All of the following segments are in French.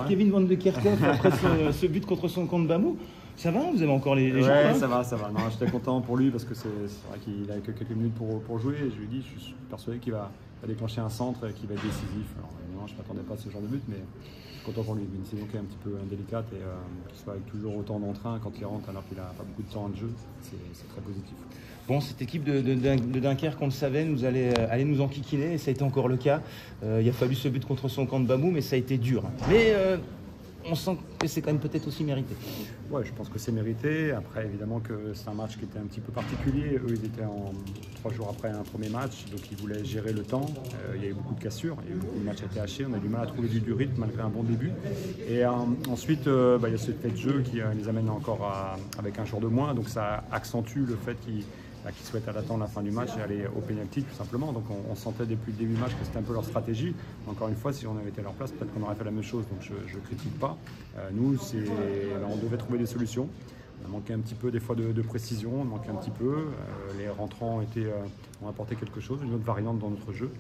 voir Kevin Van de Kerkhoff après ce but contre son camp de Bamou. Ça va, vous avez encore les jambes, ouais, hein? ça va. Non, j'étais content pour lui parce que c'est vrai qu'il a que quelques minutes pour jouer. Et je lui ai dit, je suis persuadé qu'il va déclencher un centre et qu'il va être décisif. Alors, évidemment, je ne m'attendais pas à ce genre de but, mais je suis content pour lui. Une saison qui est un petit peu indélicate et qu'il soit avec toujours autant d'entrain quand il rentre alors qu'il n'a pas beaucoup de temps de jeu, c'est très positif. Bon, cette équipe de Dunkerque, on le savait, allait nous enquiquiner et ça a été encore le cas. Il a fallu ce but contre son camp de Bamou, mais ça a été dur. Mais on sent que c'est quand même peut-être aussi mérité. Ouais, je pense que c'est mérité. Après, évidemment que c'est un match qui était un petit peu particulier. Eux, ils étaient 3 jours après un premier match, donc ils voulaient gérer le temps. Il y a eu beaucoup de cassures, il y a eu beaucoup de matchs à été hachés. On a du mal à trouver du rythme malgré un bon début. Et ensuite, il y a ce fait de jeu qui les amène encore avec un jour de moins. Donc ça accentue le fait qu'ils souhaitent attendre la fin du match et aller au pénalty tout simplement. Donc on sentait depuis le début du match que c'était un peu leur stratégie. Encore une fois, si on avait été à leur place, peut-être qu'on aurait fait la même chose. Donc je ne critique pas. Nous, on devait trouver des solutions. On a manqué un petit peu des fois de précision, on manquait un petit peu. Les rentrants ont apporté quelque chose, une autre variante dans notre jeu.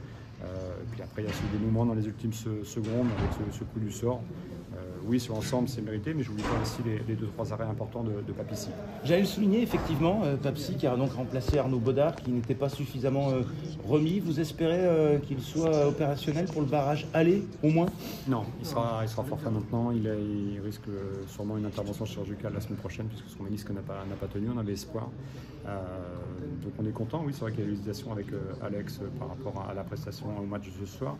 Puis après, il y a ce dénouement dans les ultimes secondes avec ce coup du sort. Oui, sur l'ensemble, c'est mérité, mais je voulais faire aussi les 2-3 arrêts importants de Papissi. J'allais le souligner, effectivement, Papissi qui a donc remplacé Arnaud Baudard, qui n'était pas suffisamment remis. Vous espérez qu'il soit opérationnel pour le barrage aller, au moins? Non, il sera forfait maintenant. Il risque sûrement une intervention chirurgicale la semaine prochaine, puisque son ménisque n'a pas tenu, on avait espoir. Donc on est content, oui, c'est vrai qu'il y a eu l'hésitation avec Alex par rapport à la prestation au match de ce soir.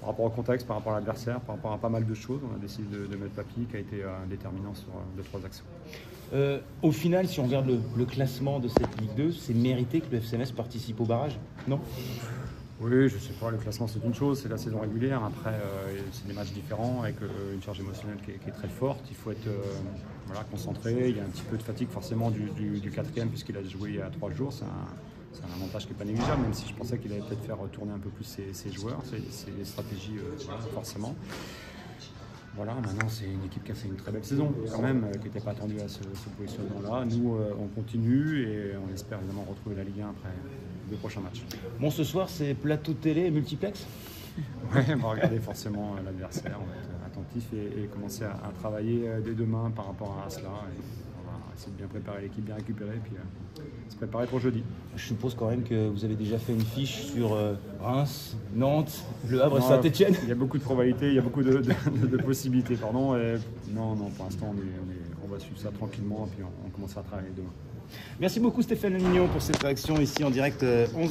Par rapport au contexte, par rapport à l'adversaire, par rapport à pas mal de choses, on a décidé de mettre Papy qui a été déterminant sur 2-3 actions. Au final, si on regarde le classement de cette Ligue 2, c'est mérité que le FC Metz participe au barrage, non? Oui, je sais pas, le classement c'est une chose, c'est la saison régulière. Après, c'est des matchs différents avec une charge émotionnelle qui est très forte. Il faut être concentré. Il y a un petit peu de fatigue forcément du quatrième puisqu'il a joué il y a 3 jours. C'est un avantage qui n'est pas négligeable, même si je pensais qu'il allait peut-être faire tourner un peu plus ses joueurs. C'est des stratégies forcément. Voilà, maintenant c'est une équipe qui a fait une très belle saison quand même, qui n'était pas attendue à ce positionnement-là. Nous, on continue et on espère évidemment retrouver la Ligue 1 après les prochains matchs. Bon, ce soir, c'est plateau télé et multiplex? Oui, on va regarder forcément l'adversaire, on va être attentif et commencer à travailler dès demain par rapport à cela. Et on va essayer de bien préparer l'équipe, bien récupérer et puis se préparer pour jeudi. Je suppose quand même que vous avez déjà fait une fiche sur Reims, Nantes, Le Havre et Saint-Etienne. Il y a beaucoup de probabilités, il y a beaucoup de possibilités. Pardon. Non, pour l'instant, on va suivre ça tranquillement et puis on commencera à travailler demain. Merci beaucoup Stéphane Mignon pour cette réaction ici en direct 11h.